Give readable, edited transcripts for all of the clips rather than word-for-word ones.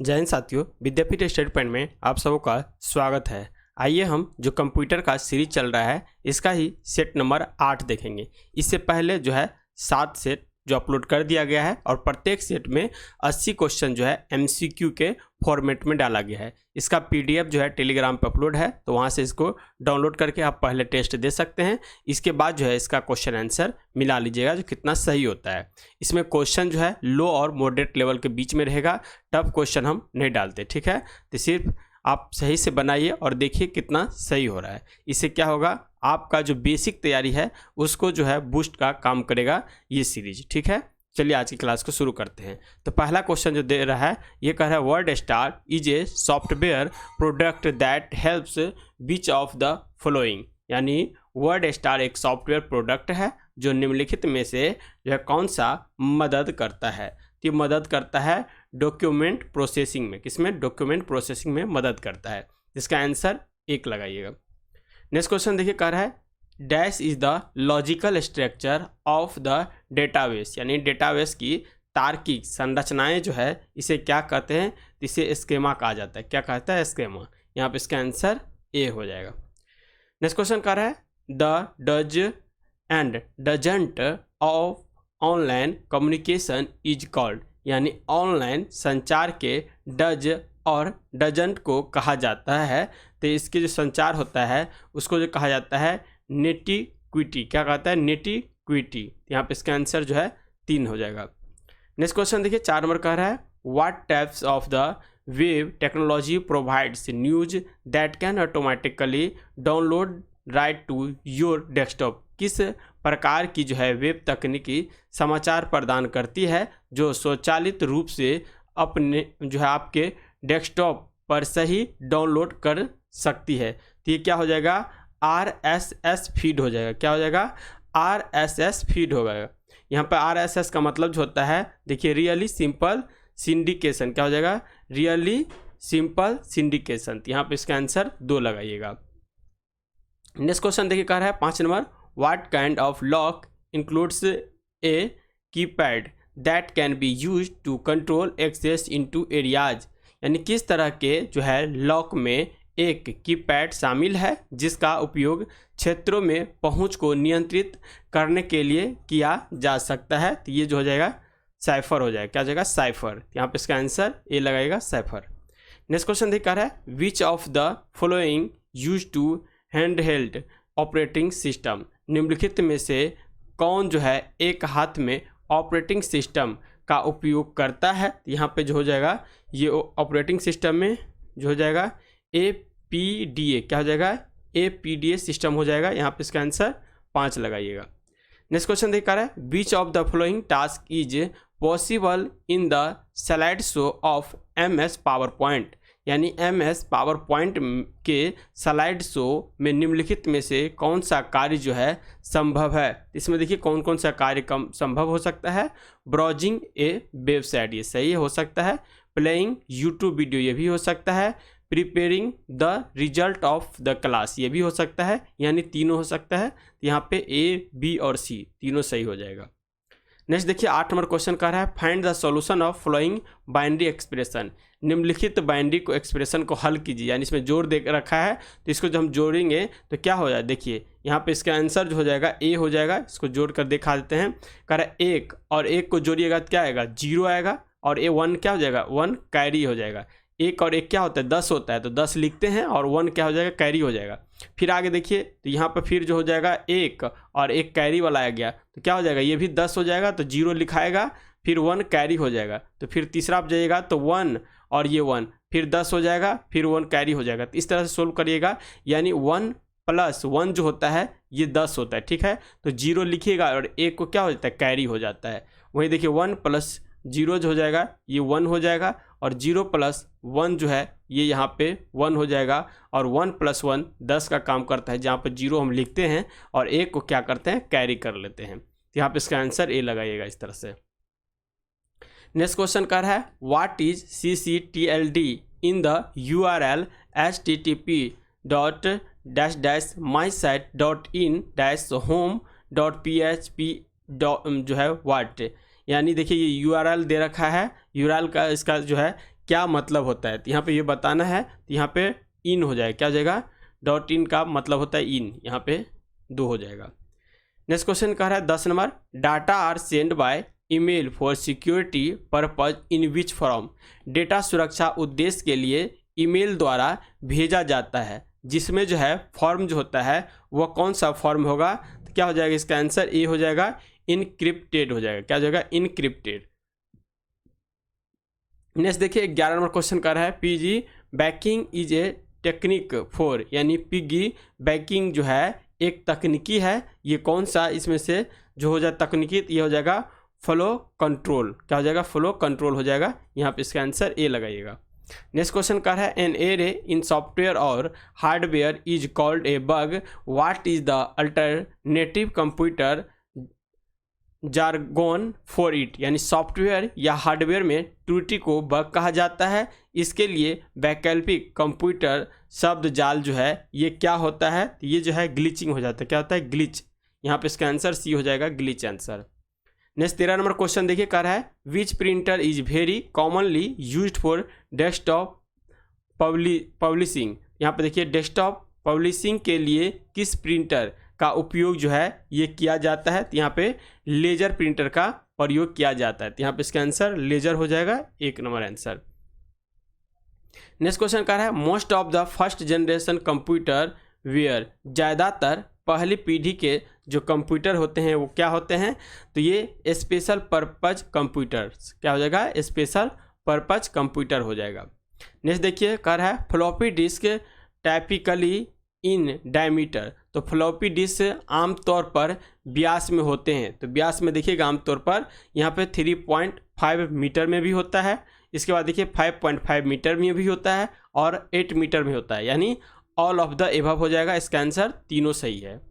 जय हिंद साथियों, विद्यापीठ study point में आप सबों का स्वागत है। आइए हम जो कंप्यूटर का सीरीज चल रहा है इसका ही सेट नंबर 8 देखेंगे। इससे पहले जो है 7 सेट जो अपलोड कर दिया गया है और प्रत्येक सेट में 80 क्वेश्चन जो है MCQ के फॉर्मेट में डाला गया है। इसका PDF जो है टेलीग्राम पर अपलोड है, तो वहाँ से इसको डाउनलोड करके आप पहले टेस्ट दे सकते हैं। इसके बाद जो है इसका क्वेश्चन आंसर मिला लीजिएगा जो कितना सही होता है। इसमें क्वेश्चन जो है लो और मॉडरेट लेवल के बीच में रहेगा, टफ क्वेश्चन हम नहीं डालते, ठीक है। तो सिर्फ आप सही से बनाइए और देखिए कितना सही हो रहा है। इससे क्या होगा, आपका जो बेसिक तैयारी है उसको जो है बूस्ट का काम करेगा ये सीरीज, ठीक है। चलिए आज की क्लास को शुरू करते हैं। तो पहला क्वेश्चन जो दे रहा है ये कह रहा है word star is a software product that helps which of the following, यानी वर्ड स्टार एक सॉफ्टवेयर प्रोडक्ट है जो निम्नलिखित में से जो है कौन सा मदद करता है। तो ये मदद करता है डॉक्यूमेंट प्रोसेसिंग में। किसमें? डॉक्यूमेंट प्रोसेसिंग में मदद करता है। इसका आंसर 1 लगाइएगा। नेक्स्ट क्वेश्चन देखिए, कह रहा है dash is the logical structure of the database, यानी डेटाबेस की तार्किक संरचनाएं जो है इसे क्या कहते हैं? इसे स्कीमा कहा जाता है। क्या कहता है? स्कीमा। यहाँ पे इसका आंसर A हो जाएगा। नेक्स्ट क्वेश्चन कह रहा है the does and doesn't of online communication is called, यानी ऑनलाइन संचार के डज और डजंट को कहा जाता है। तो इसके जो संचार होता है उसको जो कहा जाता है नेटिक्विटी। क्या कहता है? नेटिक्विटी। यहाँ पे इसका आंसर जो है 3 हो जाएगा। नेक्स्ट क्वेश्चन देखिए 4 नंबर कह रहा है what types of the web technology provides news that can automatically download right to your desktop. किस प्रकार की जो है वेब तकनीकी समाचार प्रदान करती है जो स्वचालित रूप से अपने जो है आपके डेस्कटॉप पर सही डाउनलोड कर सकती है। तो ये क्या हो जाएगा? RSS फीड हो जाएगा। क्या हो जाएगा? RSS फीड हो जाएगा। यहाँ पर RSS का मतलब जो होता है देखिए रियली सिंपल सिंडिकेशन। क्या हो जाएगा? Really simple syndication. यहाँ पे इसका आंसर 2 लगाइएगा। नेक्स्ट क्वेश्चन देखिए कह रहा है 5 number what kind of lock includes a keypad that can be use to control access into areas, यानी किस तरह के जो है लॉक में एक कीपैड शामिल है जिसका उपयोग क्षेत्रों में पहुंच को नियंत्रित करने के लिए किया जा सकता है। तो ये जो हो जाएगा साइफर हो जाएगा। क्या हो जाएगा? साइफर। यहाँ पे इसका आंसर A लगाएगा, साइफर। नेक्स्ट क्वेश्चन देख रहा है which of the following use to handheld operating system, निम्नलिखित में से कौन जो है एक हाथ में ऑपरेटिंग सिस्टम का उपयोग करता है? यहाँ पे जो हो जाएगा ये ऑपरेटिंग सिस्टम में जो हो जाएगा APDA। क्या हो जाएगा? APDA सिस्टम हो जाएगा। यहाँ पे इसका आंसर 5 लगाइएगा। नेक्स्ट क्वेश्चन देख रहा है which of the following task is possible in the slide show off MS power point, यानी MS पावर पॉइंट के स्लाइड शो में निम्नलिखित में से कौन सा कार्य जो है संभव है? इसमें देखिए कौन कौन सा कार्य कम संभव हो सकता है। ब्राउजिंग ए वेबसाइट, ये सही हो सकता है। प्लेइंग YouTube वीडियो, ये भी हो सकता है। Preparing the result of the class, ये भी हो सकता है। यानी तीनों हो सकता है। यहाँ पे A, B और C तीनों सही हो जाएगा। नेक्स्ट देखिए 8 नंबर क्वेश्चन कह रहा है find the solution of flowing binary expression, निम्नलिखित बाइनरी को एक्सप्रेशन को हल कीजिए। यानी इसमें जोड़ दे रखा है तो इसको जब हम जोड़ेंगे तो क्या हो जाए, देखिए यहाँ पे इसका आंसर जो हो जाएगा A हो जाएगा। इसको जोड़ कर दिखा देते हैं। कह रहा है 1 और 1 को जोड़िएगा तो क्या आएगा? 0 आएगा। और 1 क्या हो जाएगा? 1 कैरी हो जाएगा। 1 और 1 क्या होता है? 10 होता है, तो 10 लिखते हैं और 1 क्या हो जाएगा? कैरी हो जाएगा। फिर आगे देखिए तो यहाँ पर फिर जो हो जाएगा 1 और 1 कैरी वाला आ गया तो क्या हो जाएगा? ये भी 10 हो जाएगा, तो 0 लिखाएगा, फिर 1 कैरी हो जाएगा। तो फिर तीसरा आप जाइएगा तो 1 और ये 1 फिर 10 हो जाएगा, फिर 1 कैरी हो जाएगा। तो इस तरह से सोल्व करिएगा। यानी 1 + 1 जो होता है ये 10 होता है, ठीक है। तो 0 लिखिएगा और 1 को क्या हो जाता है? कैरी हो जाता है। वहीं देखिए 1 + 0 जो हो जाएगा ये 1 हो जाएगा और 0 + 1 जो है ये यहाँ पे 1 हो जाएगा। और 1 + 1 10 का काम करता है, जहाँ पे 0 हम लिखते हैं और 1 को क्या करते हैं? कैरी कर लेते हैं। तो यहाँ पे इसका आंसर A लगाइएगा इस तरह से। नेक्स्ट क्वेश्चन कर रहा है what is CCTLD in the URL http://mysite.in-home.php जो है व्हाट, यानी देखिए ये URL दे रखा है। URL का इसका जो है क्या मतलब होता है, तो यहाँ पे ये बताना है। तो यहाँ पे इन हो जाएगा, क्या हो जाएगा, डॉट इन का मतलब होता है इन, यहाँ पे 2 हो जाएगा। नेक्स्ट क्वेश्चन कह रहा है 10 number, data are send by email for security purpose in which form. Data सुरक्षा उद्देश्य के लिए ईमेल द्वारा भेजा जाता है, जिसमें जो है फॉर्म जो होता है वह कौन सा फॉर्म होगा, तो क्या हो जाएगा इसका आंसर ए हो जाएगा, इनक्रिप्टेड हो जाएगा, क्या हो जाएगा, इनक्रिप्टेड। नेक्स्ट देखिए 11 नंबर क्वेश्चन कर रहा है PG banking is a technique for, यानी पिगी बैकिंग जो है एक तकनीकी है, ये कौन सा इसमें से जो हो जाए तकनीकी, ये हो जाएगा फ्लो कंट्रोल, क्या हो जाएगा, फ्लो कंट्रोल हो जाएगा, यहाँ पे इसका आंसर ए लगाइएगा। नेक्स्ट क्वेश्चन कर है एन एरे इन सॉफ्टवेयर और hardware is called a bug, what is the alternative computer jargon for it, यानी सॉफ्टवेयर या हार्डवेयर में त्रुटि को बग कहा जाता है, इसके लिए वैकल्पिक कंप्यूटर शब्द जाल जो है ये क्या होता है, तो ये जो है ग्लिचिंग हो जाता है, क्या होता है, ग्लिच, यहाँ पे इसका आंसर सी हो जाएगा, glitch answer. Next 13 number question देखिए कर है विच printer is very commonly used for desktop publishing, यहाँ पे देखिए डेस्कटॉप पब्लिशिंग के लिए किस प्रिंटर का उपयोग जो है ये किया जाता है, तो यहाँ पे लेजर प्रिंटर का प्रयोग किया जाता है, तो यहाँ पे इसका आंसर लेजर हो जाएगा, 1 नंबर आंसर। नेक्स्ट क्वेश्चन कह रहा है most of the first generation computer were, ज़्यादातर पहली पीढ़ी के जो कंप्यूटर होते हैं वो क्या होते हैं, तो ये स्पेशल पर्पज कंप्यूटर्स, क्या हो जाएगा, स्पेशल पर्पज कंप्यूटर हो जाएगा। नेक्स्ट देखिए कह रहा है floppy disk typically in diameter, तो फ्लॉपी डिस्क आमतौर पर व्यास में होते हैं, तो व्यास में देखिएगा आमतौर पर यहाँ पे 3.5 मीटर में भी होता है, इसके बाद देखिए 5.5 मीटर में भी होता है और 8 मीटर में होता है, यानी ऑल ऑफ द एबव हो जाएगा, इसका आंसर तीनों सही है।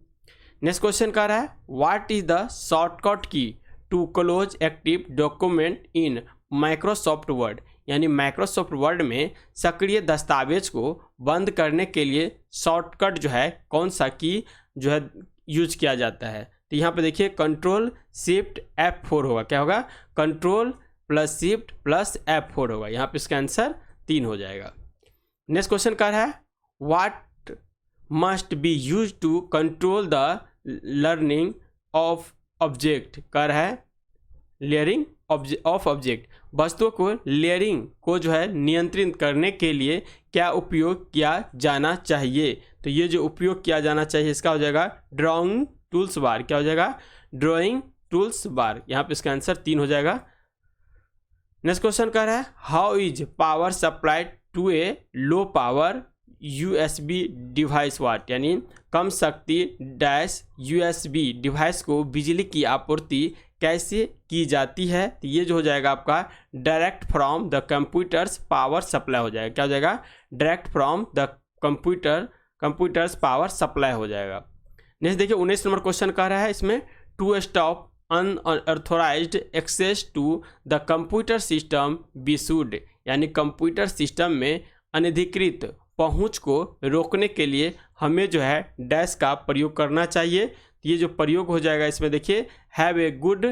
नेक्स्ट क्वेश्चन कह रहा है what is the shortcut key to close active document in Microsoft Word, यानी माइक्रोसॉफ्ट वर्ड में सक्रिय दस्तावेज को बंद करने के लिए शॉर्टकट जो है कौन सा की जो है यूज किया जाता है, तो यहाँ पे देखिए कंट्रोल शिफ्ट F4 होगा, क्या होगा, control plus shift plus F4 होगा, यहाँ पे इसका आंसर 3 हो जाएगा। नेक्स्ट क्वेश्चन कह रहा है what must be use to control the learning of object, कर है लेयरिंग ऑफ ऑब्जेक्ट, वस्तुओं को लेयरिंग को जो है नियंत्रित करने के लिए क्या उपयोग किया जाना चाहिए, तो ये जो उपयोग किया जाना चाहिए इसका हो जाएगा ड्राइंग टूल्स बार, क्या हो जाएगा, ड्राइंग टूल्स बार, यहाँ पे इसका आंसर 3 हो जाएगा। नेक्स्ट क्वेश्चन कह रहा है how is power supplied to a low power USB device what, यानी कम शक्ति डैश USB डिवाइस को बिजली की आपूर्ति कैसे की जाती है, तो ये जो हो जाएगा आपका direct from the computers power supply हो जाएगा, क्या हो जाएगा, direct from the computers power supply हो जाएगा। नेक्स्ट देखिए 19 नंबर क्वेश्चन कह रहा है इसमें to stop unauthorized access to the computer system be should, यानी कंप्यूटर सिस्टम में अनधिकृत पहुंच को रोकने के लिए हमें जो है डैश का प्रयोग करना चाहिए, तो ये जो प्रयोग हो जाएगा इसमें देखिए have a good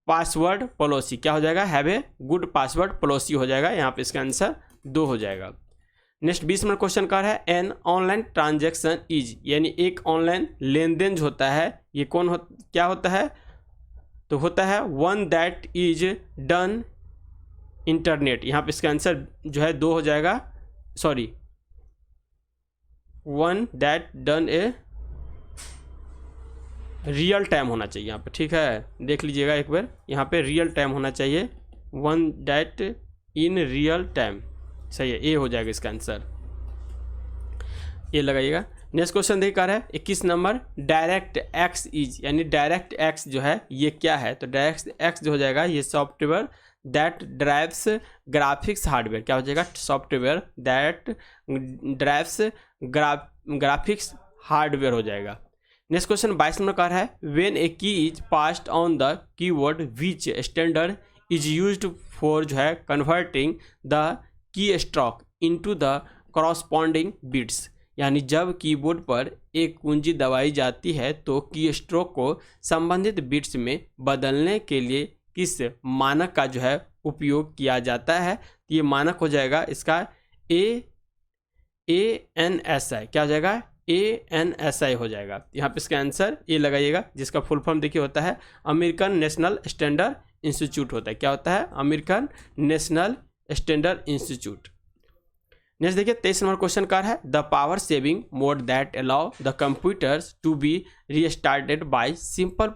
password policy, क्या हो जाएगा, have a good password policy हो जाएगा, यहाँ पे इसका आंसर 2 हो जाएगा। नेक्स्ट 20 नंबर क्वेश्चन का है एन ऑनलाइन ट्रांजेक्शन इज, यानी एक ऑनलाइन लेन देन जो होता है ये क्या होता है, तो होता है one that is done internet, यहाँ पे इसका आंसर जो है 2 हो जाएगा, sorry one that done a real time होना चाहिए यहाँ पे, ठीक है, देख लीजिएगा एक बार, यहाँ पे रियल टाइम होना चाहिए, one that in real time, सही है, ए हो जाएगा इसका आंसर, ये लगाइएगा। नेक्स्ट क्वेश्चन देख रहा है 21 नंबर डायरेक्ट एक्स इज, यानी डायरेक्ट एक्स जो है ये क्या है, तो डायरेक्ट एक्स जो हो जाएगा ये software that drives graphics hardware, क्या हो जाएगा, software that drives graphics hardware हो जाएगा। नेक्स्ट क्वेश्चन 22 नंबर का है व्हेन ए की is passed on the keyword which standard is used for जो है converting the key stroke into the corresponding bits, यानी जब कीबोर्ड पर एक कुंजी दबाई जाती है तो की स्ट्रोक को संबंधित बिट्स में बदलने के लिए किस मानक का जो है उपयोग किया जाता है। तो ये मानक हो जाएगा इसका ANSI। क्या हो जाएगा? ANSI हो जाएगा। यहाँ पे इसका आंसर ए लगाइएगा, जिसका फुल फॉर्म देखिए होता है अमेरिकन नेशनल स्टैंडर्ड इंस्टीट्यूट होता है। क्या होता है? American National Standard Institute. Next देखिए 23 नंबर क्वेश्चन का है the power saving mode that allow the computers to be restarted by simple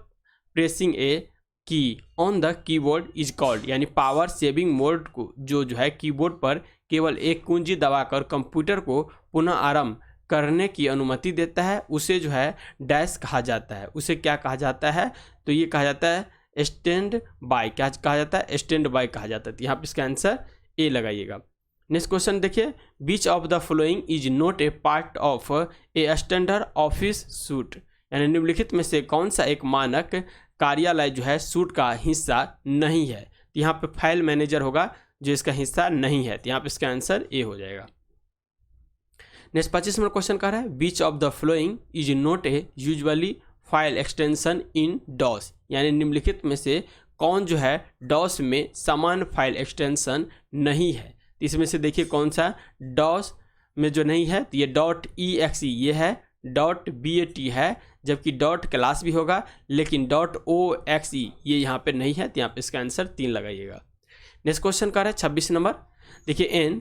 pressing a key on the keyboard is called. यानी power saving mode को जो है keyboard पर केवल एक कुंजी दबाकर कंप्यूटर को पुनः आरंभ करने की अनुमति देता है, उसे जो है डैश कहा जाता है। उसे क्या कहा जाता है? तो ये कहा जाता है स्टैंड बाय। क्या कहा जाता है? स्टैंड बाय कहा जाता है। तो यहाँ पे इसका आंसर ए लगाइएगा। नेक्स्ट क्वेश्चन देखिए which of the following is not a part of a standard office suite. यानी निम्नलिखित में से कौन सा एक मानक कार्यालय जो है सूट का हिस्सा नहीं है। तो यहाँ पे फाइल मैनेजर होगा जो इसका हिस्सा नहीं है। तो यहाँ पे इसका आंसर ए हो जाएगा। नेक्स्ट 25 नंबर क्वेश्चन का है which of the following is not a usually file extension in DOS. यानी निम्नलिखित में से कौन जो है डॉस में समान फाइल एक्सटेंशन नहीं है। तो इसमें से देखिए कौन सा डॉस में जो नहीं है। तो ये .exe ये है, .bat है, जबकि डॉट क्लास भी होगा लेकिन .oxe ये यहाँ पे नहीं है। तो यहाँ पे इसका आंसर 3 लगाइएगा। नेक्स्ट क्वेश्चन का है 26 नंबर देखिए an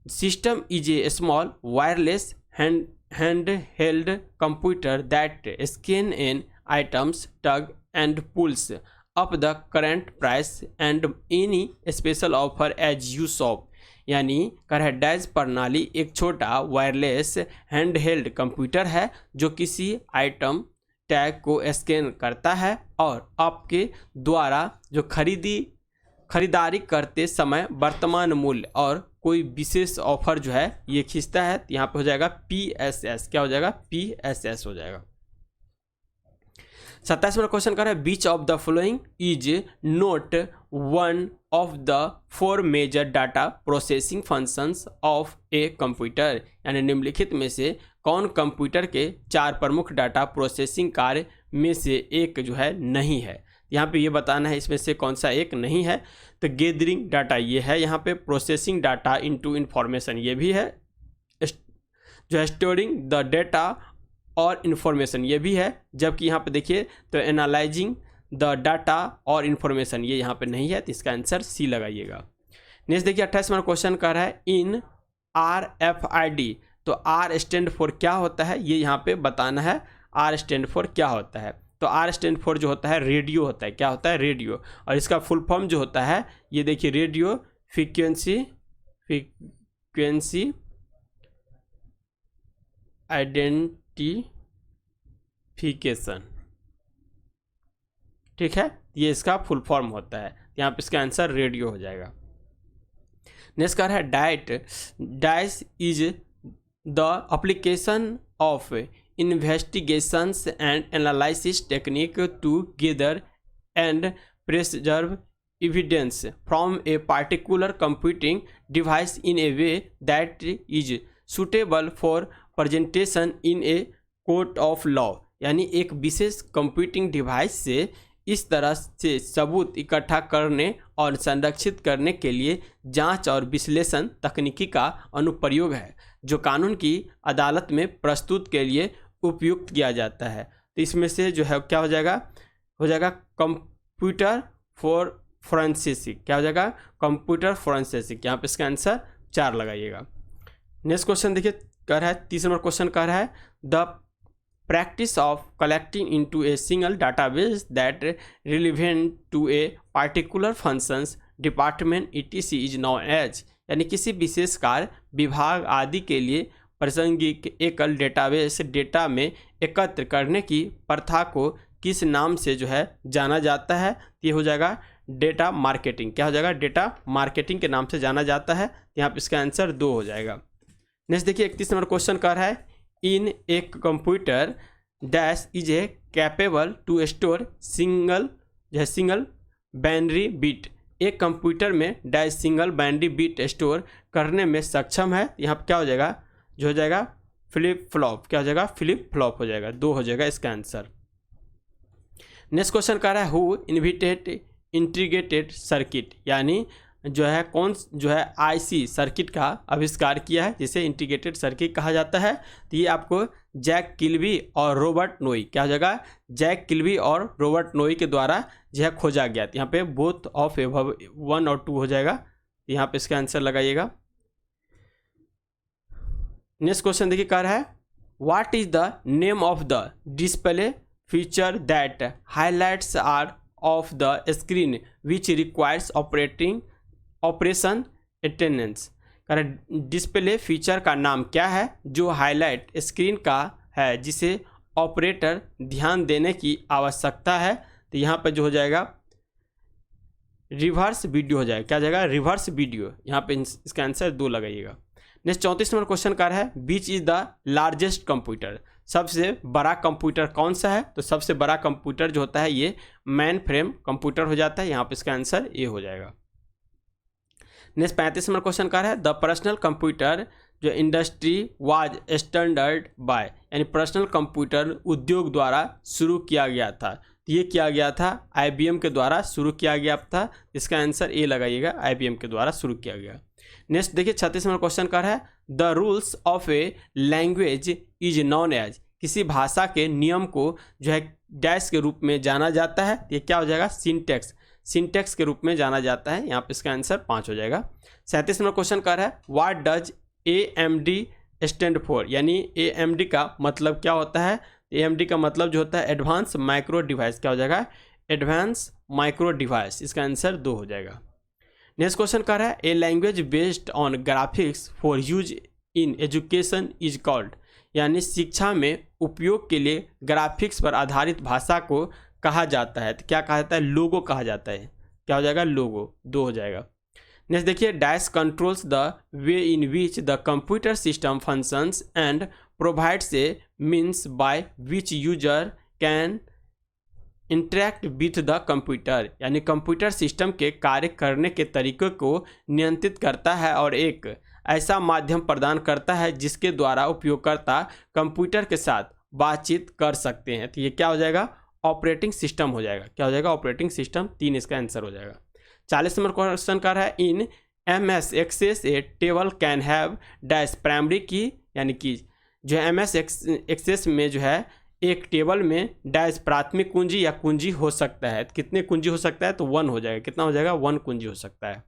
system is a small wireless hand held computer that scan an items tug and pulls up the current price and any special offer as you shop. यानी कर dash प्रणाली एक छोटा wireless handheld computer है जो किसी item tag को scan करता है और आपके द्वारा जो खरीदारी करते समय वर्तमान मूल्य और कोई विशेष ऑफर जो है ये खींचता है। यहाँ पे हो जाएगा PSS। क्या हो जाएगा? PSS हो जाएगा। 27 नंबर क्वेश्चन कर रहा है which of the following is not one of the 4 major data processing functions of a computer. यानी निम्नलिखित में से कौन कंप्यूटर के 4 प्रमुख डाटा प्रोसेसिंग कार्य में से एक जो है नहीं है। यहाँ पे ये बताना है इसमें से कौन सा एक नहीं है। तो गैदरिंग डाटा ये है, यहाँ पे प्रोसेसिंग डाटा इनटू इंफॉर्मेशन ये भी है, जो है स्टोरिंग द डेटा और इन्फॉर्मेशन ये भी है, जबकि यहाँ पे देखिए तो एनालाइजिंग द डाटा और इन्फॉर्मेशन ये यहाँ पे नहीं है। तो इसका आंसर सी लगाइएगा। नेक्स्ट देखिए 28 नंबर क्वेश्चन कर रहा है इन RFID। तो R स्टैंड फॉर क्या होता है ये यहाँ पे बताना है। R स्टैंड फॉर क्या होता है? तो R स्टैंड फॉर जो होता है रेडियो होता है। क्या होता है? रेडियो। और इसका फुल फॉर्म जो होता है ये देखिए रेडियो फ्रीक्वेंसी आइडेंटिफिकेशन। ठीक है, ये इसका फुल फॉर्म होता है। यहाँ पे इसका आंसर रेडियो हो जाएगा। नेक्स्ट का है dice is the application of investigations and analysis technique to gather and preserve evidence from a particular computing device in a way that is suitable for presentation in a court of law। यानी एक विशेष computing device से इस तरह से सबूत इकट्ठा करने और संरक्षित करने के लिए जांच और विश्लेषण तकनीकी का अनुप्रयोग है जो कानून की अदालत में प्रस्तुत के लिए उपयुक्त किया जाता है। तो इसमें से जो है क्या हो जाएगा कंप्यूटर फॉर फोरेंसिक। क्या हो जाएगा? Computer forensic. यहाँ पे इसका आंसर 4 लगाइएगा। नेक्स्ट क्वेश्चन देखिए कह रहा है 30 नंबर क्वेश्चन कह रहा है the practice of collecting into a single database that relevant to a particular functions department ETC is known as. यानी किसी विशेष कार्य विभाग आदि के लिए प्रासंगिक एकल डेटाबेस डेटा में एकत्र करने की प्रथा को किस नाम से जो है जाना जाता है? ये हो जाएगा डेटा मार्केटिंग। क्या हो जाएगा? डेटा मार्केटिंग के नाम से जाना जाता है। यहाँ पे इसका आंसर 2 हो जाएगा। नेक्स्ट देखिए 31 नंबर क्वेश्चन कर रहा है इन एक computer dash is a capable to store single binary bit. एक कंप्यूटर में dash single binary bit store करने में सक्षम है। यहाँ पे क्या हो जाएगा? जो हो जाएगा फ्लिप फ्लॉप। क्या हो जाएगा? फ्लिप फ्लॉप हो जाएगा। 2 हो जाएगा इसका आंसर। नेक्स्ट क्वेश्चन कह रहा है हु इन्वेंटेड इंटीग्रेटेड सर्किट, यानी जो है कौन जो है आईसी सर्किट का आविष्कार किया है, जिसे इंटीग्रेटेड सर्किट कहा जाता है। तो ये आपको जैक किल्बी और रॉबर्ट नोई, क्या हो जाएगा, जैक किल्बी और रॉबर्ट नोई के द्वारा जो है खोजा गया। यहाँ पे बोथ ऑफ एबव 1 और 2 हो जाएगा, यहाँ पे इसका आंसर लगाइएगा। नेक्स्ट क्वेश्चन देखिए, कह रहा है what is the name of the display feature that highlights are of the screen which requires operation attendance. Display feature का नाम क्या है जो हाईलाइट स्क्रीन का है जिसे ऑपरेटर ध्यान देने की आवश्यकता है। तो यहाँ पर जो हो जाएगा रिवर्स वीडियो हो जाएगा, क्या हो जाएगा, रिवर्स वीडियो। यहाँ पे इसका आंसर 2 लगाइएगा। नेक्स्ट 34 नंबर क्वेश्चन का है which is the largest computer, सबसे बड़ा कंप्यूटर कौन सा है। तो सबसे बड़ा कंप्यूटर जो होता है ये मेन फ्रेम कंप्यूटर हो जाता है, यहाँ पे इसका आंसर ए हो जाएगा। नेक्स्ट 35 नंबर क्वेश्चन का है द पर्सनल कंप्यूटर जो इंडस्ट्री वाज स्टैंडर्ड बाय, यानी पर्सनल कंप्यूटर उद्योग द्वारा शुरू किया गया था। तो ये किया गया था IBM के द्वारा शुरू किया गया था, इसका आंसर ए लगाइएगा, IBM के द्वारा शुरू किया गया। नेक्स्ट देखिए 36 नंबर क्वेश्चन का है the rules of a language is known as, किसी भाषा के नियम को जो है डैश के रूप में जाना जाता है। ये क्या हो जाएगा, सिंटेक्स, सिंटेक्स के रूप में जाना जाता है, यहाँ पे इसका आंसर 5 हो जाएगा। 37 नंबर क्वेश्चन का है what does AMD stand for, यानी AMD का मतलब क्या होता है। AMD का मतलब जो होता है एडवांस माइक्रो डिवाइस, क्या हो जाएगा, एडवांस माइक्रो डिवाइस, इसका आंसर 2 हो जाएगा। नेक्स्ट क्वेश्चन का है a language based on graphics for use in education is called, यानी शिक्षा में उपयोग के लिए ग्राफिक्स पर आधारित भाषा को कहा जाता है। तो क्या कहा जाता है, लोगो कहा जाता है, क्या हो जाएगा, लोगो, 2 हो जाएगा। नेक्स्ट देखिए dash controls the way in which the computer system functions and provides a means by which user can interact with the computer, यानी कंप्यूटर सिस्टम के कार्य करने के तरीके को नियंत्रित करता है और एक ऐसा माध्यम प्रदान करता है जिसके द्वारा उपयोगकर्ता कंप्यूटर के साथ बातचीत कर सकते हैं। तो ये क्या हो जाएगा, ऑपरेटिंग सिस्टम हो जाएगा, क्या हो जाएगा, ऑपरेटिंग सिस्टम, 3 इसका आंसर हो जाएगा। 40 नंबर क्वेश्चन का है in MS access a table can have dash primary key, यानी कि जो MS एक्सेस में जो है एक टेबल में डैश प्राथमिक कुंजी या कुंजी हो सकता है। कितने कुंजी हो सकता है, तो 1 हो जाएगा, कितना हो जाएगा, 1 कुंजी हो सकता है।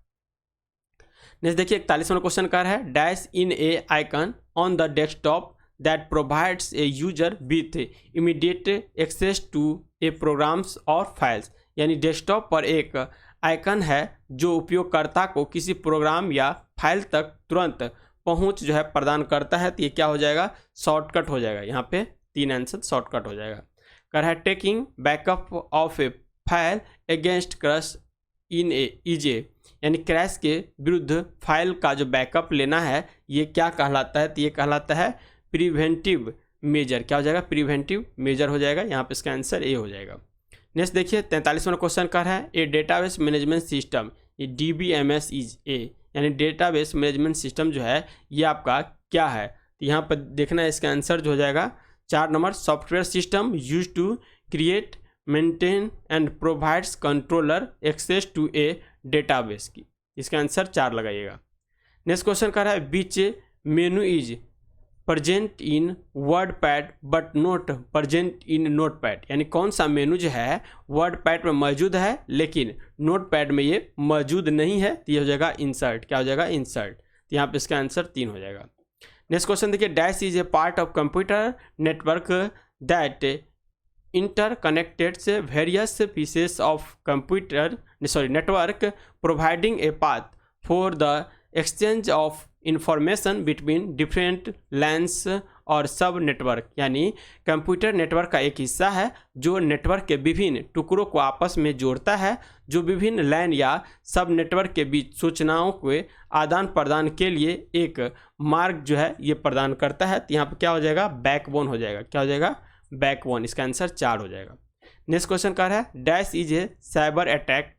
नेक्स्ट देखिए 41 नंबर क्वेश्चन का है dash in A icon on the desktop that provides a user with immediate access to a programs or files, यानी डेस्कटॉप पर एक आइकन है जो उपयोगकर्ता को किसी प्रोग्राम या फाइल तक तुरंत पहुंच जो है प्रदान करता है। तो ये क्या हो जाएगा, शॉर्टकट हो जाएगा, यहाँ पे 3 आंसर शॉर्टकट हो जाएगा। कर है taking backup of a file against crash in a इजे, यानी क्रैश के विरुद्ध फाइल का जो बैकअप लेना है ये क्या कहलाता है, तो ये कहलाता है प्रिवेंटिव मेजर, क्या हो जाएगा, प्रिवेंटिव मेजर हो जाएगा, यहाँ पे इसका आंसर ए हो जाएगा। नेक्स्ट देखिए 43 नंबर क्वेश्चन का है ए डेटाबेस मैनेजमेंट सिस्टम, ये DBMS इज ए, यानी डेटाबेस मैनेजमेंट सिस्टम जो है ये आपका क्या है। तो यहाँ पर देखना है इसका आंसर जो हो जाएगा 4 number software system use to create maintain and provides controller access to a database की, इसका आंसर 4 लगाइएगा। नेक्स्ट क्वेश्चन का है which menu is present in WordPad but not present in Notepad, यानी कौन सा मेनू जो है वर्डपैड में मौजूद है लेकिन नोटपैड में ये मौजूद नहीं है। तो ये हो जाएगा इंसर्ट, क्या हो जाएगा, इंसर्ट। तो यहाँ पे इसका आंसर 3 हो जाएगा। नेक्स्ट क्वेश्चन देखिए dash is a part of computer network that interconnected से various pieces of computer network providing a path for the exchange of information between different LANs और सब नेटवर्क, यानी कंप्यूटर नेटवर्क का एक हिस्सा है जो नेटवर्क के विभिन्न टुकड़ों को आपस में जोड़ता है, जो विभिन्न लैन या सब नेटवर्क के बीच सूचनाओं के आदान प्रदान के लिए एक मार्ग जो है ये प्रदान करता है। तो यहाँ पर क्या हो जाएगा, बैकबोन हो जाएगा, क्या हो जाएगा, बैकबोन, इसका आंसर 4 हो जाएगा। नेक्स्ट क्वेश्चन का है dash is a cyber attack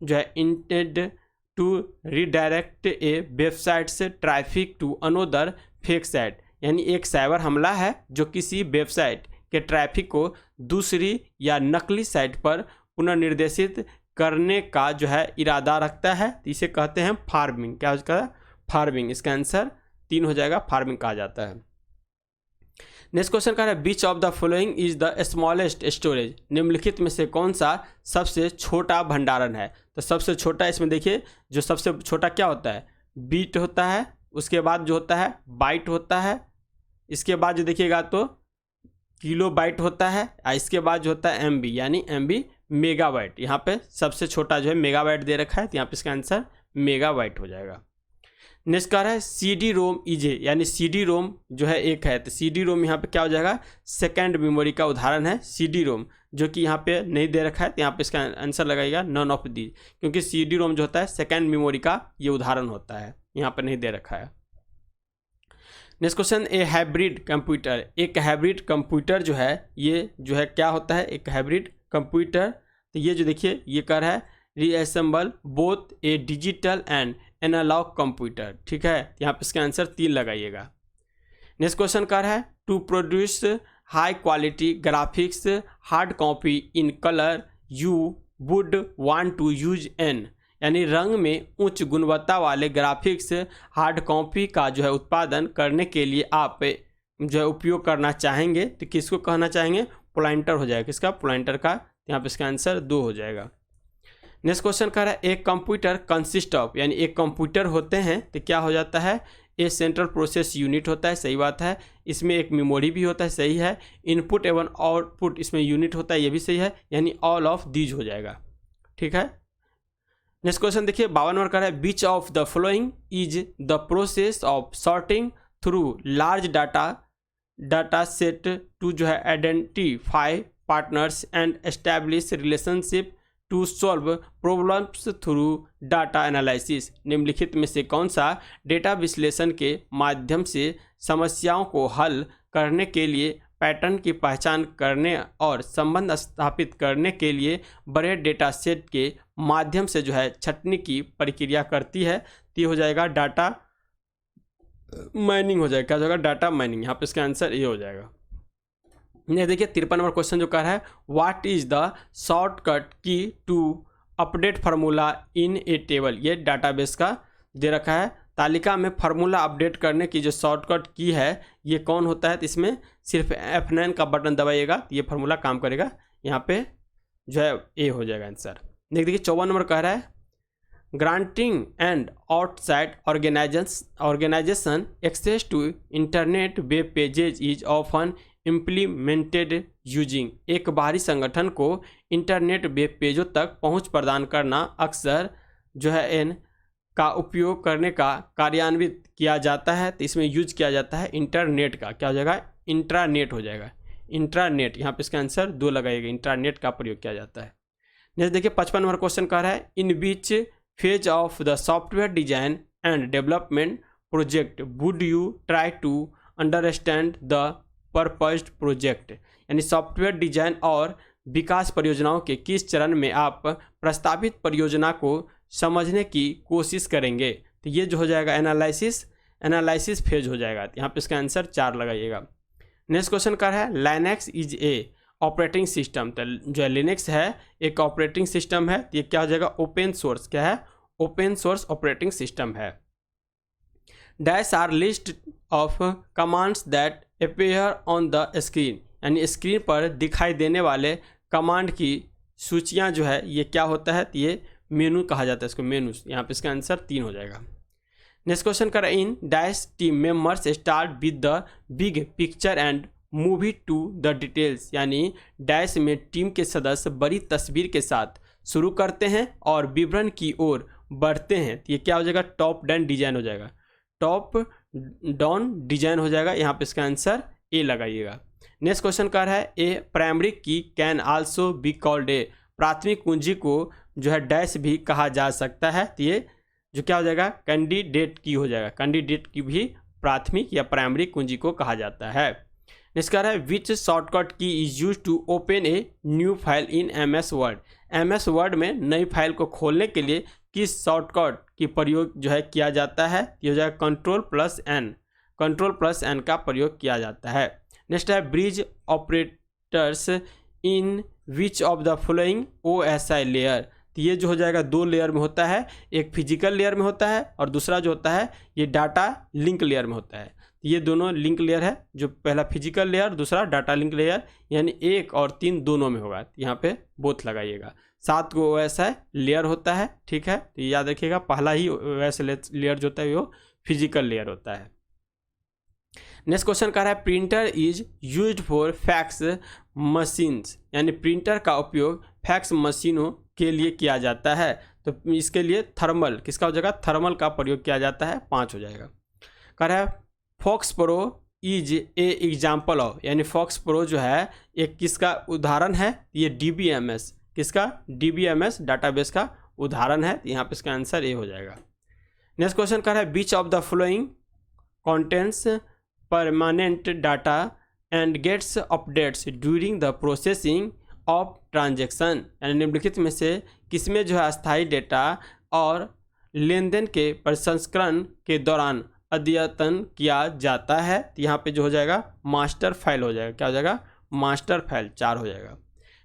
जो है intend to redirect a website से traffic to another fake site, यानी एक साइबर हमला है जो किसी वेबसाइट के ट्रैफिक को दूसरी या नकली साइट पर पुनर्निर्देशित करने का जो है इरादा रखता है, तो इसे कहते हैं फार्मिंग। क्या उसका? फार्मिंग। इसका आंसर 3 हो जाएगा, फार्मिंग कहा जाता है। नेक्स्ट क्वेश्चन कह रहा है which of the following is the smallest storage, निम्नलिखित में से कौन सा सबसे छोटा भंडारण है। तो सबसे छोटा इसमें देखिए, जो सबसे छोटा क्या होता है, बीट होता है, उसके बाद जो होता है बाइट होता है, इसके बाद जो देखिएगा तो किलो बाइट होता है, इसके बाद जो होता है MB यानी MB मेगाबाइट। यहाँ पे सबसे छोटा जो है मेगाबाइट दे रखा है, तो यहाँ पे इसका आंसर मेगाबाइट हो जाएगा। नेक्स्ट कह रहा है CD-ROM इजे, यानी CD-ROM जो है एक है, तो CD-ROM यहाँ पे क्या हो जाएगा, सेकेंड मेमोरी का उदाहरण है CD-ROM, जो कि यहाँ पे नहीं दे रखा है, तो यहाँ पे इसका आंसर लगाएगा नन ऑफ दी, क्योंकि CD-ROM जो होता है सेकेंड मेमोरी का ये उदाहरण होता है, यहाँ पे नहीं दे रखा है। नेक्स्ट क्वेश्चन, ए हाइब्रिड कंप्यूटर, एक हाइब्रिड कंप्यूटर जो है ये जो है क्या होता है, एक हाइब्रिड कंप्यूटर। तो ये जो देखिए ये कह रहा है reassemble both a digital and analog computer, ठीक है, यहाँ पे इसका आंसर 3 लगाइएगा। नेक्स्ट क्वेश्चन कर है to produce high quality graphics hard copy in colour you would want to use an, यानी रंग में उच्च गुणवत्ता वाले ग्राफिक्स हार्ड कॉपी का जो है उत्पादन करने के लिए आप जो है उपयोग करना चाहेंगे, तो किसको कहना चाहेंगे, पोलाइंटर हो जाएगा। किसका? पोलाइंटर का। यहाँ पे इसका आंसर 2 हो जाएगा। नेक्स्ट क्वेश्चन कह रहा है एक कंप्यूटर कंसिस्ट ऑफ, यानी एक कंप्यूटर होते हैं तो क्या हो जाता है, ए सेंट्रल प्रोसेस यूनिट होता है, सही बात है। इसमें एक मेमोरी भी होता है, सही है। इनपुट एवं आउटपुट इसमें यूनिट होता है, ये भी सही है, यानी ऑल ऑफ दीज हो जाएगा, ठीक है। नेक्स्ट क्वेश्चन देखिए 52 नंबर का है which of the following is the process of sorting through large data set to जो है identify partners and establish relationship to solve problems through data analysis, निम्नलिखित में से कौन सा डेटा विश्लेषण के माध्यम से समस्याओं को हल करने के लिए पैटर्न की पहचान करने और संबंध स्थापित करने के लिए बड़े डेटा सेट के माध्यम से जो है छंटनी की प्रक्रिया करती है। तो ये हो जाएगा डाटा माइनिंग हो जाएगा। क्या हो जाएगा? Data mining. यहाँ पे इसका आंसर ये हो जाएगा। ये देखिए 53 नंबर क्वेश्चन जो कर रहा है what is the shortcut key to update formula in a table, ये डाटाबेस का दे रखा है। तालिका में फार्मूला अपडेट करने की जो शॉर्टकट की है ये कौन होता है, तो इसमें सिर्फ F9 का बटन दबाइएगा तो ये फार्मूला काम करेगा। यहाँ पे जो है ए हो जाएगा आंसर। देखिए 54 नंबर कह रहा है granting and outside organization access to internet web pages is often implemented using, एक बाहरी संगठन को इंटरनेट वेब पेजों तक पहुंच प्रदान करना अक्सर जो है एन का उपयोग करने का कार्यान्वित किया जाता है। तो इसमें यूज किया जाता है इंटरनेट का। क्या हो जाएगा? इंट्रानेट हो जाएगा। इंट्रानेट, यहाँ पे इसका आंसर 2 लगाइएगा। इंट्रानेट का प्रयोग किया जाता है। नेक्स्ट देखिए 55 नंबर क्वेश्चन कह रहा है in which phase of the software design and development project would you try to understand the purposed project, यानी सॉफ्टवेयर डिजाइन और विकास परियोजनाओं के किस चरण में आप प्रस्तावित परियोजना को समझने की कोशिश करेंगे। तो ये जो हो जाएगा एनालिसिस फेज हो जाएगा। यहाँ पे इसका आंसर 4 लगाइएगा। नेक्स्ट क्वेश्चन का है Linux is a operating system, तो जो है लिनक्स है एक ऑपरेटिंग सिस्टम है। तो ये क्या हो जाएगा? Open source. क्या है? ओपन सोर्स ऑपरेटिंग सिस्टम है। Dash are list of commands that appear on the screen, यानी स्क्रीन पर दिखाई देने वाले कमांड की सूचियां जो है ये क्या होता है? तो ये मेनू कहा जाता है इसको, मेनूस। यहाँ पे इसका आंसर 3 हो जाएगा। नेक्स्ट क्वेश्चन कर in dash team members start with the big picture and movie two the details, यानी डैश में टीम के सदस्य बड़ी तस्वीर के साथ शुरू करते हैं और विवरण की ओर बढ़ते हैं। तो ये क्या हो जाएगा? टॉप डाउन डिजाइन हो जाएगा। टॉप डाउन डिजाइन हो जाएगा। यहाँ पे इसका आंसर ए लगाइएगा। नेक्स्ट क्वेश्चन कर है ए प्राइमरी की can also be called a, प्राथमिक कुंजी को जो है डैश भी कहा जा सकता है। तो ये जो क्या हो जाएगा? कैंडिडेट की हो जाएगा। कैंडिडेट की भी प्राथमिक या प्राइमरी कुंजी को कहा जाता है। नेक्स्ट कह रहा है which shortcut key is use to open a new file in MS Word, MS Word में नई फाइल को खोलने के लिए किस शॉर्टकट की प्रयोग जो है किया जाता है? ये हो जाएगा Ctrl+N, Ctrl+N का प्रयोग किया जाता है। नेक्स्ट है bridge operators in which of the following OSI layer, तो ये जो हो जाएगा 2 लेयर में होता है, एक फिजिकल लेयर में होता है और दूसरा जो होता है ये डाटा लिंक लेयर में होता है। ये दोनों लिंक लेयर है, जो पहला फिजिकल लेयर दूसरा डाटा लिंक लेयर, यानी 1 और 3 दोनों में होगा। यहाँ पे बोथ लगाइएगा। 7 को वैसा लेयर होता है, ठीक है, तो याद रखिएगा पहला ही वैसे लेयर जो होता है वो फिजिकल लेयर होता है। नेक्स्ट क्वेश्चन कह रहा है printer is used for fax machines, यानी प्रिंटर का उपयोग फैक्स मशीनों के लिए किया जाता है। तो इसके लिए थर्मल किसका हो जाएगा, थर्मल का प्रयोग किया जाता है, 5 हो जाएगा। कह रहा है FoxPro is a example of, यानी फॉक्स प्रो जो है एक किसका उदाहरण है, ये DBMS, किसका, DBMS डाटाबेस का उदाहरण है। यहाँ पे इसका आंसर ए हो जाएगा। नेक्स्ट क्वेश्चन कह रहा है which of the following contents permanent data and gets updates during the processing of transaction, यानी निम्नलिखित में से किसमें जो है अस्थायी डेटा और लेन देन के प्रसंस्करण के दौरान अद्यतन किया जाता है। तो यहाँ पे जो हो जाएगा मास्टर फाइल हो जाएगा, क्या हो जाएगा, मास्टर फाइल, 4 हो जाएगा।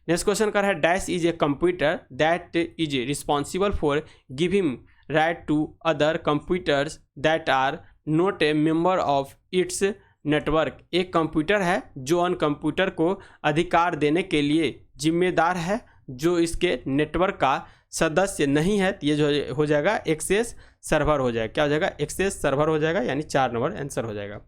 नेक्स्ट क्वेश्चन कर रहा है dash is a computer that is responsible for giving right to other computers that are not a member of its network, एक कंप्यूटर है जो अन्य कंप्यूटर को अधिकार देने के लिए जिम्मेदार है जो इसके नेटवर्क का सदस्य नहीं है। तो ये जो हो जाएगा एक्सेस सर्वर हो जाएगा, क्या हो जाएगा, एक्सेस सर्वर हो जाएगा, यानी 4 नंबर आंसर हो जाएगा।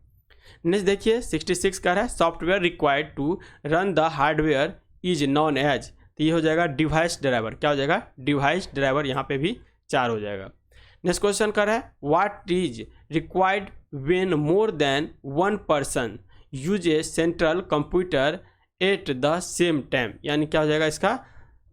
नेक्स्ट देखिए 66 का है software required to run the hardware is known as, तो ये हो जाएगा डिवाइस ड्राइवर, क्या हो जाएगा, डिवाइस ड्राइवर, यहाँ पे भी 4 हो जाएगा। नेक्स्ट क्वेश्चन कर रहा है what is required when more than 1 person use A central computer at the same time, यानी क्या हो जाएगा, इसका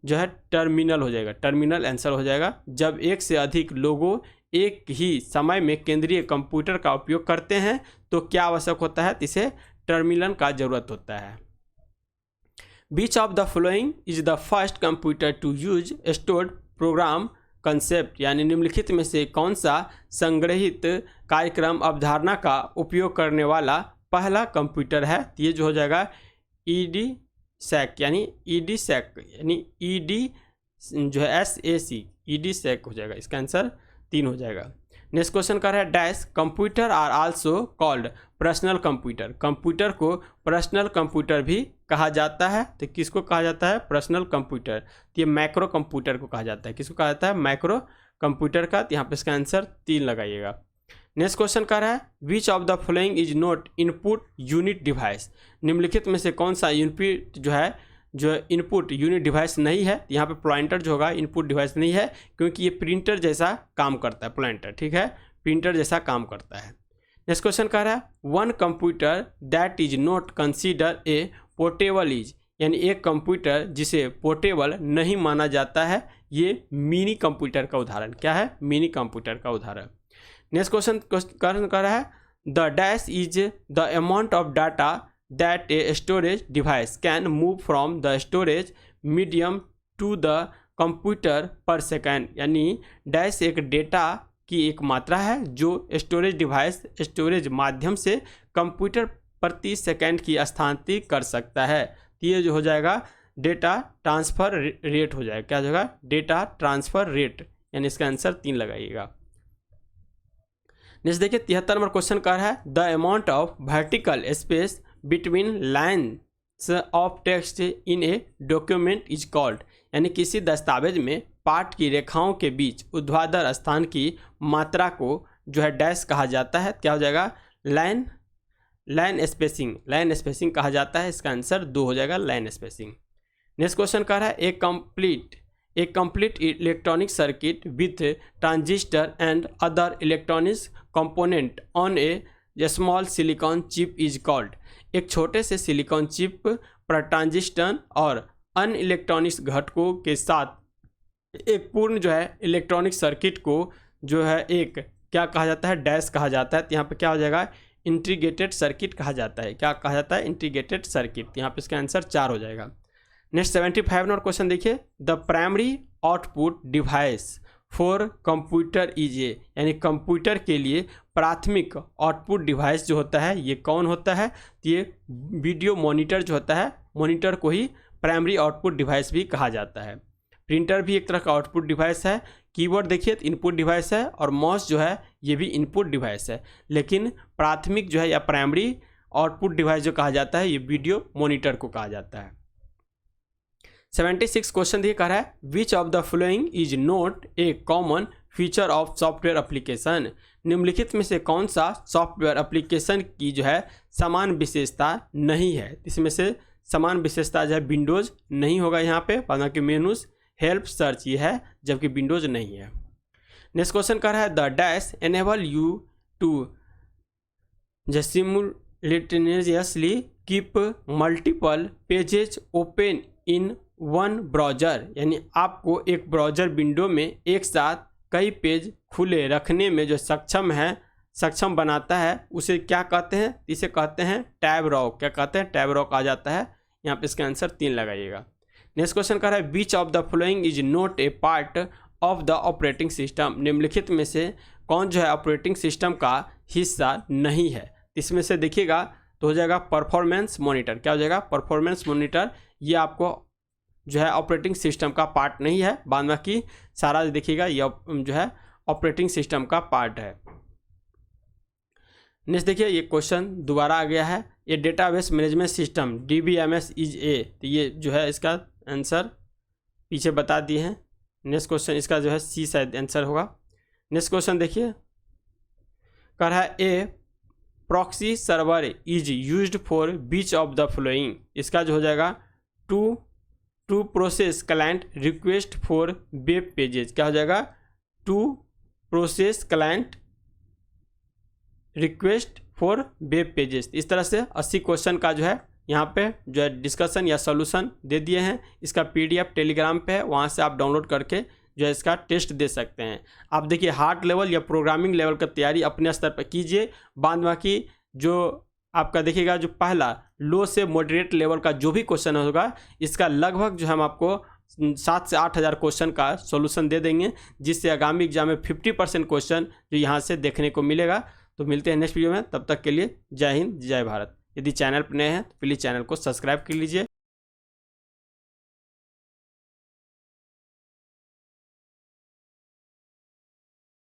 जो है टर्मिनल हो जाएगा, टर्मिनल आंसर हो जाएगा। जब एक से अधिक लोगों एक ही समय में केंद्रीय कंप्यूटर का उपयोग करते हैं तो क्या आवश्यक होता है, इसे टर्मिनल का जरूरत होता है। Which of the following is the first computer to use stored program concept, यानी निम्नलिखित में से कौन सा संग्रहित कार्यक्रम अवधारणा का उपयोग करने वाला पहला कंप्यूटर है। तो ये जो हो जाएगा EDSAC, यानी EDSAC, यानी ED जो है SAC, EDSAC हो जाएगा, इसका आंसर 3 हो जाएगा। नेक्स्ट क्वेश्चन कर रहा है dash computer are also called personal computer, computer को पर्सनल कंप्यूटर भी कहा जाता है। तो किसको कहा जाता है, पर्सनल कंप्यूटर, तो ये मैक्रो कंप्यूटर को कहा जाता है, किसको कहा जाता है, मैक्रो कंप्यूटर का। तो यहाँ पे इसका आंसर 3 लगाइएगा। नेक्स्ट क्वेश्चन कर रहा है which of the following is not input unit device, निम्नलिखित में से कौन सा इनपुट जो है, जो इनपुट यूनिट डिवाइस नहीं है। यहाँ पे प्लॉइंटर जो होगा इनपुट डिवाइस नहीं है, क्योंकि ये प्रिंटर जैसा काम करता है, प्लॉइंटर, ठीक है, प्रिंटर जैसा काम करता है। नेक्स्ट क्वेश्चन कह रहा है one computer that is not consider a portable is, यानी एक कंप्यूटर जिसे पोर्टेबल नहीं माना जाता है, ये मिनी कंप्यूटर का उदाहरण, क्या है, मिनी कंप्यूटर का उदाहरण। नेक्स्ट क्वेश्चन कर रहा है the dash is the amount of data that a storage device can move from the storage medium to the computer per second, यानी डैश एक डेटा की एक मात्रा है जो स्टोरेज डिवाइस स्टोरेज माध्यम से कंप्यूटर प्रति सेकेंड की स्थानांतरित कर सकता है। तो ये जो हो जाएगा डेटा ट्रांसफ़र रेट हो जाएगा, क्या हो जाएगा, डेटा ट्रांसफ़र रेट, यानी इसका आंसर 3 लगाइएगा। नेक्स्ट देखिए 73 नंबर क्वेश्चन कर रहा है the amount of vertical space between lines of text in a document is called, यानी किसी दस्तावेज में पाठ की रेखाओं के बीच ऊर्ध्वाधर स्थान की मात्रा को जो है डैश कहा जाता है, क्या हो जाएगा, लाइन स्पेसिंग कहा जाता है, इसका आंसर 2 हो जाएगा, लाइन स्पेसिंग। नेक्स्ट क्वेश्चन कह रहा है a complete electronic circuit with transistor and other electronic component on a small silicon chip is called, एक छोटे से सिलिकॉन चिप पर ट्रांजिस्टर और अन्य इलेक्ट्रॉनिक्स घटकों के साथ एक पूर्ण जो है इलेक्ट्रॉनिक सर्किट को जो है एक क्या कहा जाता है, डैश कहा जाता है। तो यहाँ पे क्या हो जाएगा, इंटीग्रेटेड सर्किट कहा जाता है, क्या कहा जाता है, इंटीग्रेटेड सर्किट। यहाँ पे इसका आंसर 4 हो जाएगा। नेक्स्ट 75 नंबर क्वेश्चन देखिए the primary output device for computer is a, यानी कंप्यूटर के लिए प्राथमिक आउटपुट डिवाइस जो होता है ये कौन होता है, तो ये वीडियो मॉनिटर जो होता है, मॉनिटर को ही प्राइमरी आउटपुट डिवाइस भी कहा जाता है। प्रिंटर भी एक तरह का आउटपुट डिवाइस है, कीबोर्ड देखिए तो इनपुट डिवाइस है, और माउस जो है ये भी इनपुट डिवाइस है। लेकिन प्राथमिक जो है या प्राइमरी आउटपुट डिवाइस जो कहा जाता है ये वीडियो मॉनिटर को कहा जाता है। 76 क्वेश्चन दिए कह रहा है which of the following is not A common feature of software application. निम्नलिखित में से कौन सा सॉफ्टवेयर एप्लीकेशन की जो है समान विशेषता नहीं है। इसमें से समान विशेषता जो है विंडोज़ नहीं होगा यहाँ पे, हालांकि मेनूज हेल्प सर्च ये है, जबकि विंडोज़ नहीं है। नेक्स्ट क्वेश्चन कह रहा है the dash enable you to simultaneously keep multiple pages open in one browser, यानी आपको एक ब्राउज़र विंडो में एक साथ कई पेज खुले रखने में जो सक्षम बनाता है उसे क्या कहते हैं? इसे कहते हैं टैब लॉक। क्या कहते हैं? टैब लॉक आ जाता है। यहाँ पे इसका आंसर 3 लगाइएगा। नेक्स्ट क्वेश्चन कह रहा है which of the following is not a part of the operating system. निम्नलिखित में से कौन जो है ऑपरेटिंग सिस्टम का हिस्सा नहीं है? इसमें से देखिएगा तो हो जाएगा परफॉर्मेंस मॉनिटर। क्या हो जाएगा? Performance monitor. ये आपको जो है ऑपरेटिंग सिस्टम का पार्ट नहीं है, बाद बाकी सारा देखिएगा ये जो है ऑपरेटिंग सिस्टम का पार्ट है। नेक्स्ट देखिए ये क्वेश्चन दोबारा आ गया है, ये database management system DBMS is a, तो ये जो है इसका आंसर पीछे बता दिए हैं। नेक्स्ट क्वेश्चन इसका जो है सी शायद आंसर होगा। नेक्स्ट क्वेश्चन देखिए कह रहा है a proxy server is used for which of the following. इसका जो हो जाएगा to process client request for web pages. क्या हो जाएगा? To process client request for web pages. इस तरह से 80 क्वेश्चन का जो है यहाँ पे जो है डिस्कशन या सॉल्यूशन दे दिए हैं। इसका PDF टेलीग्राम पे है, वहाँ से आप डाउनलोड करके जो है इसका टेस्ट दे सकते हैं। आप देखिए हार्ड लेवल या प्रोग्रामिंग लेवल का तैयारी अपने स्तर पर कीजिए, बाद बाकी जो आपका देखिएगा जो पहला लो से मॉडरेट लेवल का जो भी क्वेश्चन होगा इसका लगभग जो हम आपको 7 से 8 हज़ार क्वेश्चन का सॉल्यूशन दे देंगे, जिससे आगामी एग्जाम में 50% क्वेश्चन जो यहाँ से देखने को मिलेगा। तो मिलते हैं नेक्स्ट वीडियो में, तब तक के लिए जय हिंद जय भारत। यदि चैनल पर नए हैं तो प्लीज़ चैनल को सब्सक्राइब कर लीजिए।